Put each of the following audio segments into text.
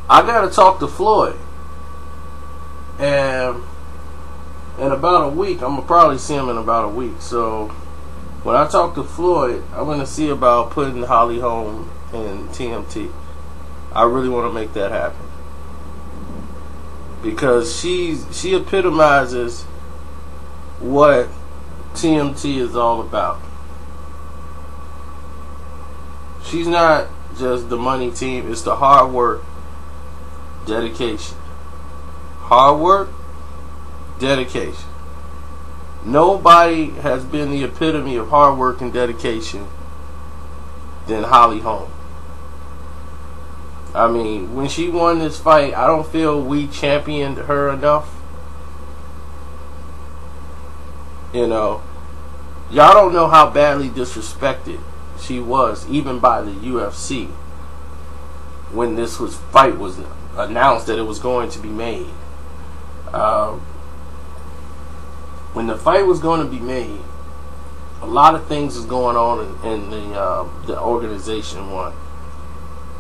I gotta talk to Floyd, and in about a week, I'm gonna probably see him in about a week. So when I talk to Floyd, I'm gonna see about putting Holly Holm in TMT. I really want to make that happen because she epitomizes what TMT is all about. She's not just the money team, it's the hard work, dedication. Hard work, dedication. Nobody has been the epitome of hard work and dedication than Holly Holm. I mean, when she won this fight, I don't feel we championed her enough. You know, y'all don't know how badly disrespected she was, even by the UFC, when this fight was announced that it was going to be made. When the fight was going to be made, a lot of things was going on in the organization one.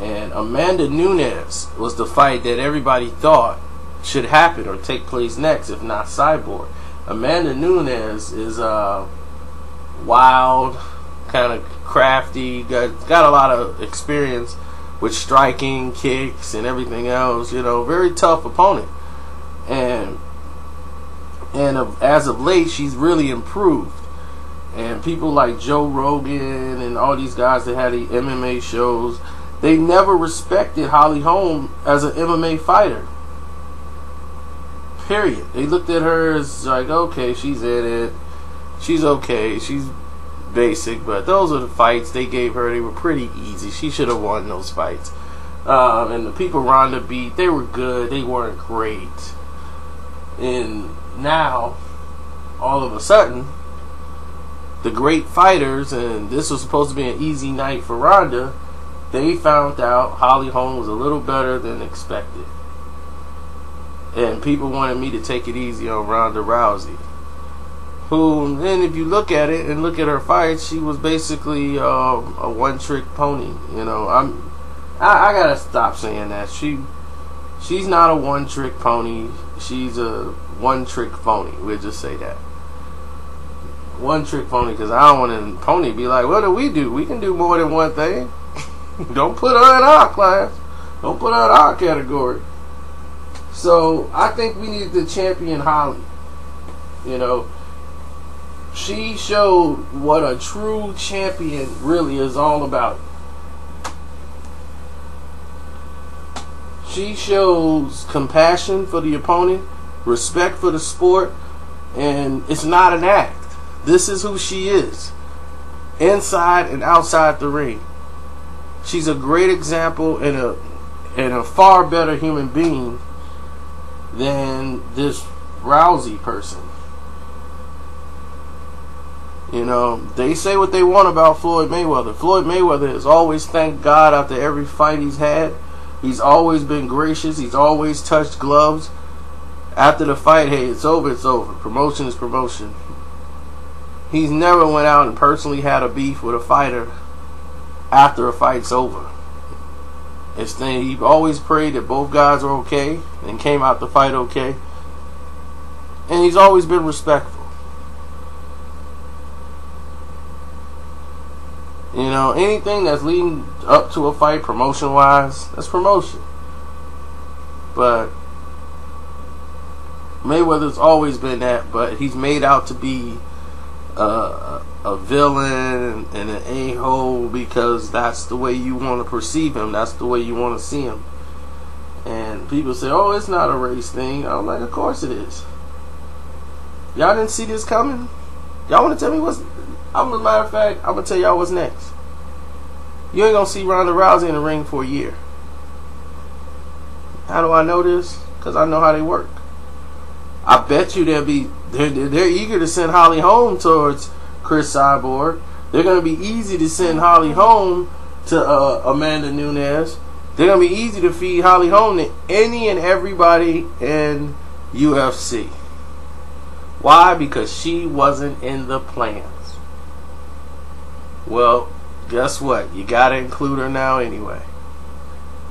And Amanda Nunes was the fight that everybody thought should happen or take place next, if not Cyborg. Amanda Nunes is wild, kind of crafty, got a lot of experience with striking, kicks, and everything else. You know, very tough opponent. And as of late, she's really improved. And people like Joe Rogan and all these guys that had the MMA shows, they never respected Holly Holm as an MMA fighter. Period. They looked at her as like, okay, she's in it. She's okay. She's basic. But those are the fights they gave her. They were pretty easy. She should have won those fights. And the people Ronda beat, they were good. They weren't great. And now, all of a sudden, the great fighters, and this was supposed to be an easy night for Ronda, they found out Holly Holm was a little better than expected. And people wanted me to take it easy on Ronda Rousey, who, then if you look at it and look at her fights, she was basically a one-trick pony. You know, I gotta stop saying that. She's not a one-trick pony. She's a one-trick phony. We'll just say that. One-trick pony, because I don't want a pony to be like, what do? We can do more than one thing. Don't put her in our class. Don't put her in our category. So I think we need to champion Holly. You know, she showed what a true champion really is all about. She shows compassion for the opponent, respect for the sport, and it's not an act. This is who she is, inside and outside the ring. She's a great example and a far better human being than this Rousey person. You know, they say what they want about Floyd Mayweather. Floyd Mayweather has always thanked God after every fight he's had. He's always been gracious. He's always touched gloves. After the fight, hey, it's over, it's over. Promotion is promotion. He's never went out and personally had a beef with a fighter after a fight's over. He always prayed that both guys are okay and came out the fight okay. And he's always been respectful. You know, anything that's leading up to a fight promotion-wise, that's promotion. But Mayweather's always been that, but he's made out to be a villain and an a-hole because that's the way you want to perceive him. That's the way you want to see him. And people say, oh, it's not a race thing. I'm like, of course it is. Y'all didn't see this coming? Y'all want to tell me what's... As a matter of fact, I'm going to tell y'all what's next. You ain't going to see Ronda Rousey in the ring for a year. How do I know this? Because I know how they work. I bet you they're eager to send Holly Holm towards Chris Cyborg. They're going to be easy to send Holly Holm to Amanda Nunes. They're going to be easy to feed Holly Holm to any and everybody in UFC. Why? Because she wasn't in the plans. Well, guess what? You got to include her now anyway.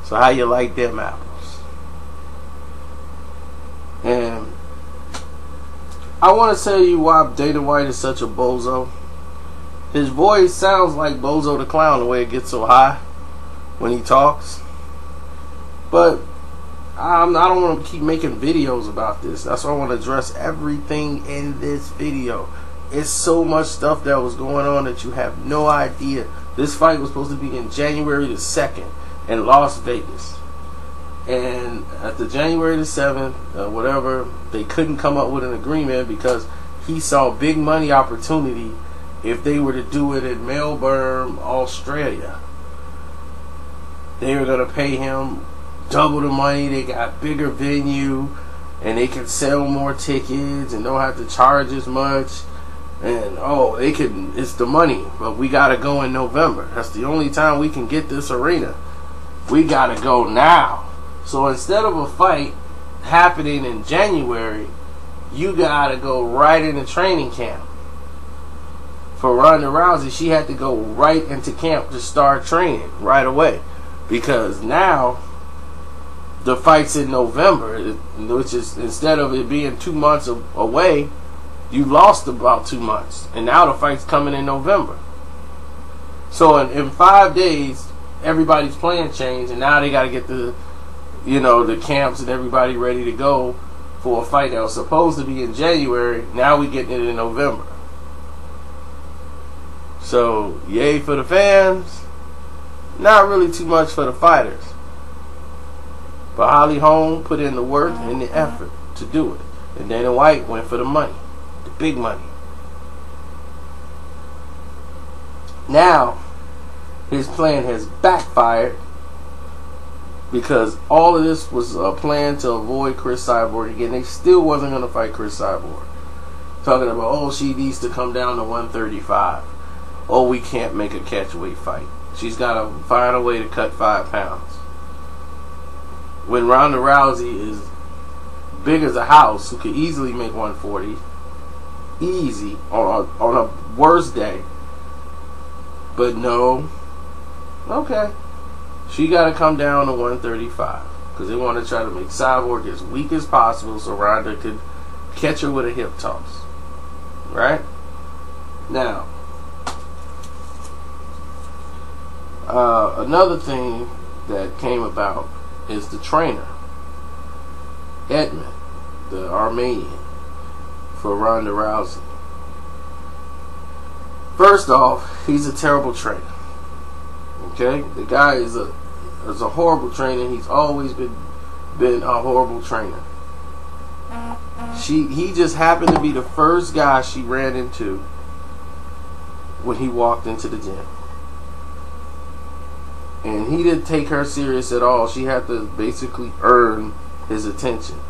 So how you like them apples? I want to tell you why Dana White is such a bozo. His voice sounds like Bozo the Clown, the way it gets so high when he talks. But I don't want to keep making videos about this. That's why I want to address everything in this video. It's so much stuff that was going on that you have no idea. This fight was supposed to be in January the 2nd in Las Vegas. And at the January the 7th, whatever, they couldn't come up with an agreement because he saw big money opportunity if they were to do it in Melbourne, Australia. They were going to pay him double the money. They got bigger venue and they can sell more tickets and don't have to charge as much. And they can, it's the money, but we got to go in November. That's the only time we can get this arena. We got to go now. So instead of a fight happening in January, you got to go right into training camp. For Ronda Rousey, she had to go right into camp to start training right away. Because now the fight's in November, which is, instead of it being 2 months away, you lost about 2 months. And now the fight's coming in November. So in 5 days, everybody's plan changed, and now they got to get the camps and everybody ready to go for a fight that was supposed to be in January. Now we getting it in November. So, yay for the fans. Not really too much for the fighters. But Holly Holm put in the work and the effort to do it. And Dana White went for the money. The big money. Now, his plan has backfired because all of this was a plan to avoid Chris Cyborg again. They still wasn't going to fight Chris Cyborg. Talking about, she needs to come down to 135. We can't make a catchweight fight. She's got to find a way to cut 5 pounds. When Ronda Rousey is big as a house, who could easily make 140, easy on a worst day. But no, okay, she got to come down to 135 because they want to try to make Cyborg as weak as possible so Ronda could catch her with a hip toss. Right now. Another thing that came about is the trainer, Edmund, the Armenian, for Ronda Rousey. First off, he's a terrible trainer. Okay, the guy is a horrible trainer. He's always been a horrible trainer. He just happened to be the first guy she ran into when he walked into the gym. And he didn't take her serious at all. She had to basically earn his attention.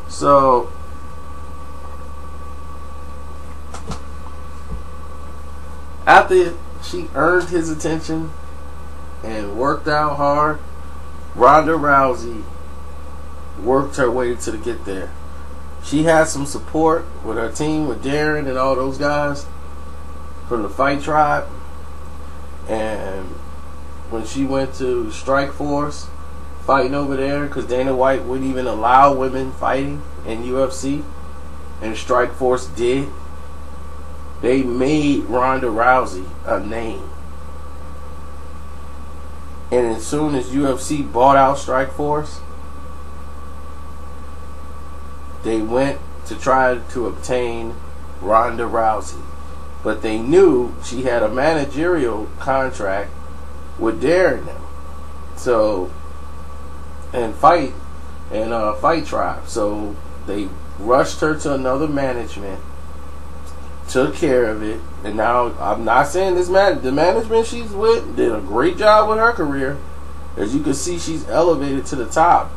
So, after she earned his attention and worked out hard, Ronda Rousey worked her way to get there. She had some support with her team, with Darren and all those guys from the Fight Tribe. And when she went to Strike Force, fighting over there, because Dana White wouldn't even allow women fighting in UFC, and Strike Force did, they made Ronda Rousey a name. And as soon as UFC bought out Strike Force, they went to try to obtain Ronda Rousey. But they knew she had a managerial contract with Darren now. So, and Fight Tribe. So they rushed her to another management, took care of it, and now I'm not saying the management she's with did a great job with her career. As you can see, she's elevated to the top.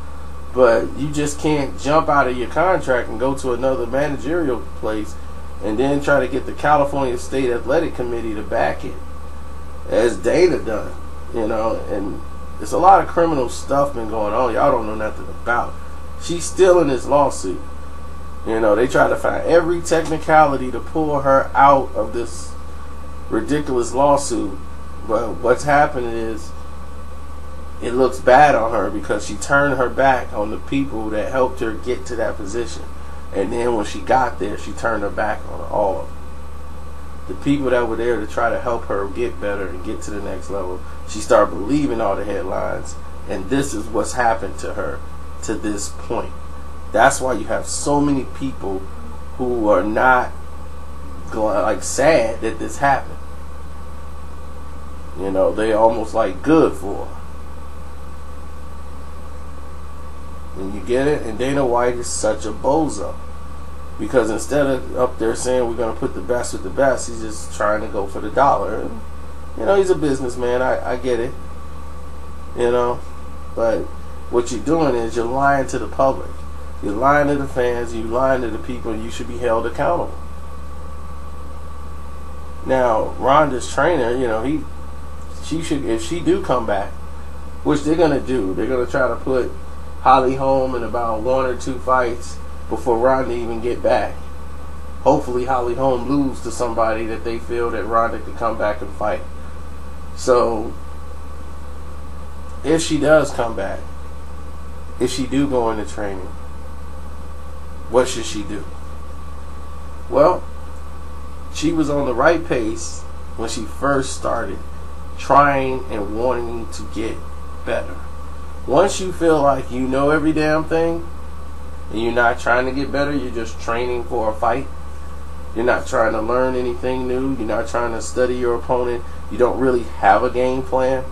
But you just can't jump out of your contract and go to another managerial place and then try to get the California State Athletic Committee to back it, as Dana done, and there's a lot of criminal stuff been going on y'all don't know nothing about. She's still in this lawsuit. They try to find every technicality to pull her out of this ridiculous lawsuit, but what's happening is it looks bad on her because she turned her back on the people that helped her get to that position. And then when she got there, she turned her back on all of them. The people that were there to try to help her get better and get to the next level, she started believing all the headlines. And this is what's happened to her to this point. That's why you have so many people who are not like sad that this happened. You know, they almost like good for her. And you get it? And Dana White is such a bozo. Because instead of up there saying we're going to put the best with the best, he's just trying to go for the dollar. And, you know, he's a businessman. I get it. You know? But what you're doing is you're lying to the public. You're lying to the fans. You're lying to the people. And you should be held accountable. Now, Ronda's trainer, you know, she should, if she do come back, which they're going to do, they're going to try to put Holly Holm in about 1 or 2 fights before Ronda even get back. Hopefully Holly Holm lose to somebody that they feel that Ronda could come back and fight. So if she does come back, if she do go into training, what should she do? Well, she was on the right pace when she first started trying and wanting to get better. Once you feel like you know every damn thing and you're not trying to get better, you're just training for a fight. You're not trying to learn anything new. You're not trying to study your opponent. You don't really have a game plan.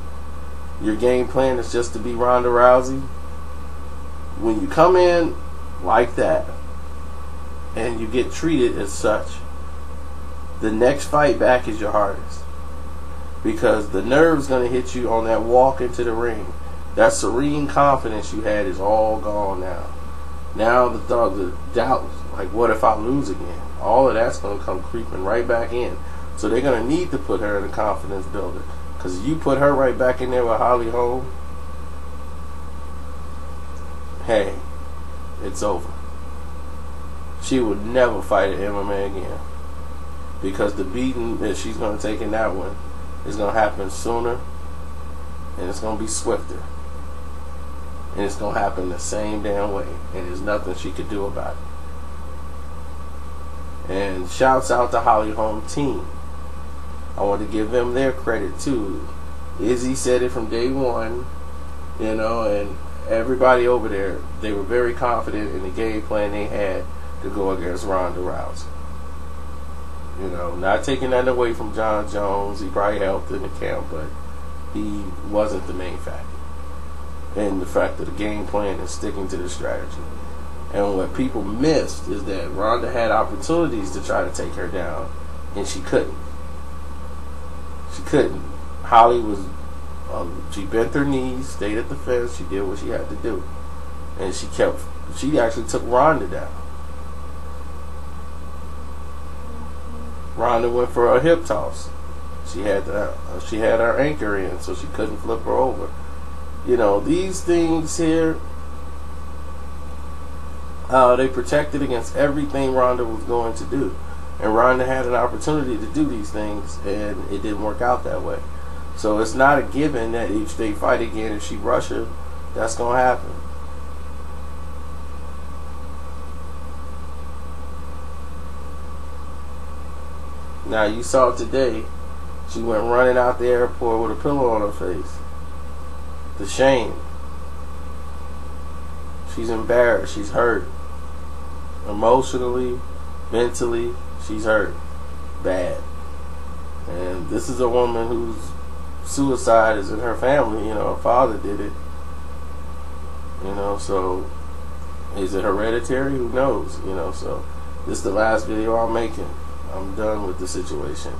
Your game plan is just to be Ronda Rousey. When you come in like that and you get treated as such, the next fight back is your hardest. Because the nerve's going to hit you on that walk into the ring. That serene confidence you had is all gone now. Now the doubt, like what if I lose again? All of that's going to come creeping right back in. So they're going to need to put her in a confidence builder. Because you put her right back in there with Holly Holm, hey, it's over. She would never fight at MMA again. Because the beating that she's going to take in that one is going to happen sooner, and it's going to be swifter. And it's going to happen the same damn way. And there's nothing she could do about it. And shouts out to Holly Holm team. I want to give them their credit too. Izzy said it from day one, you know, and everybody over there, they were very confident in the game plan they had to go against Ronda Rousey. You know, not taking that away from John Jones. He probably helped in the camp, but he wasn't the main factor. And the fact that the game plan is sticking to the strategy. And what people missed is that Ronda had opportunities to try to take her down, and she couldn't. She couldn't. Holly was, she bent her knees, stayed at the fence, she did what she had to do. And she actually took Ronda down. Ronda went for a hip toss. She had her anchor in, so she couldn't flip her over. You know, these things here, they protected against everything Ronda was going to do. And Ronda had an opportunity to do these things, and it didn't work out that way. So it's not a given that if they fight again, if she rushes, that's going to happen. Now, you saw today, she went running out the airport with a pillow on her face. The shame. She's embarrassed. She's hurt. Emotionally, mentally, she's hurt. Bad. And this is a woman whose suicide is in her family. You know, her father did it. You know, so is it hereditary? Who knows? You know, so this is the last video I'm making. I'm done with the situation.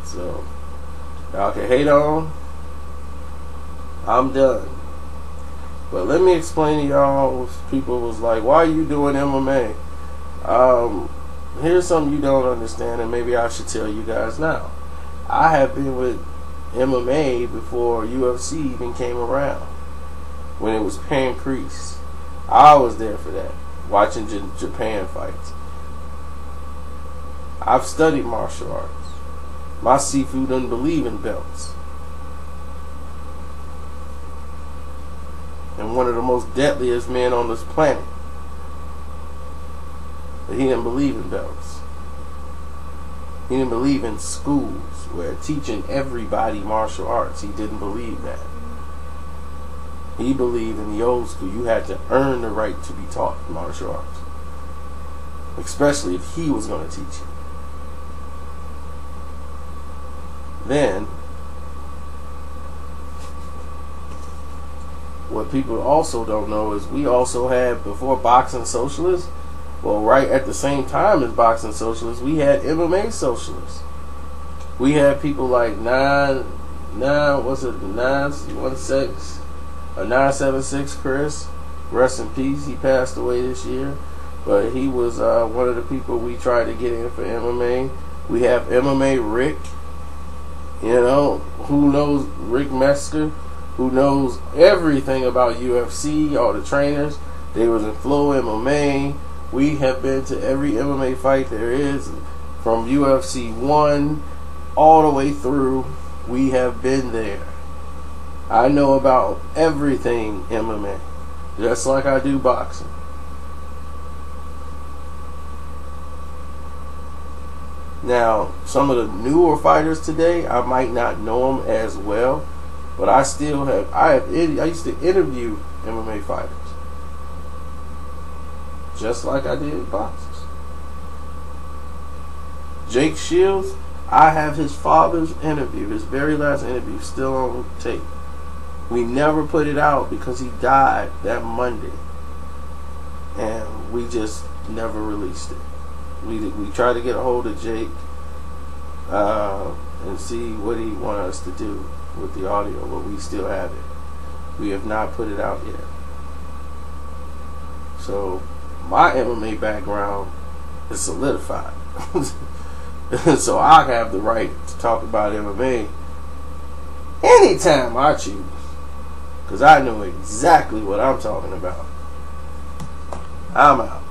So y'all can hate on. I'm done. But let me explain to y'all. People was like, why are you doing MMA? Here's something you don't understand, and maybe I should tell you guys now. I have been with MMA before UFC even came around. When it was Pancrase, I was there for that, watching Japan fights. I've studied martial arts. My Sifu doesn't believe in belts. one of the most deadliest men on this planet. But he didn't believe in belts. He didn't believe in schools where teaching everybody martial arts. He didn't believe that. He believed in the old school. You had to earn the right to be taught martial arts, especially if he was going to teach you. Then, what people also don't know is we also had, before boxing socialists, well, right at the same time as boxing socialists, we had MMA socialists. We had people like 976 Chris, rest in peace. He passed away this year, but he was one of the people we tried to get in for MMA. We have MMA Rick, who knows Rick Metzger, who knows everything about UFC, all the trainers. They was in Flow MMA. We have been to every MMA fight there is, from UFC 1 all the way through. We have been there. I know about everything MMA, just like I do boxing. Now, some of the newer fighters today, I might not know them as well, but I used to interview MMA fighters, just like I did boxers. Jake Shields, I have his father's interview, his very last interview, still on tape. We never put it out because he died that Monday, and we just never released it. We tried to get a hold of Jake and see what he wanted us to do with the audio, but we still have it. We have not put it out yet. So my MMA background is solidified. So I have the right to talk about MMA anytime I choose, because I know exactly what I'm talking about. I'm out.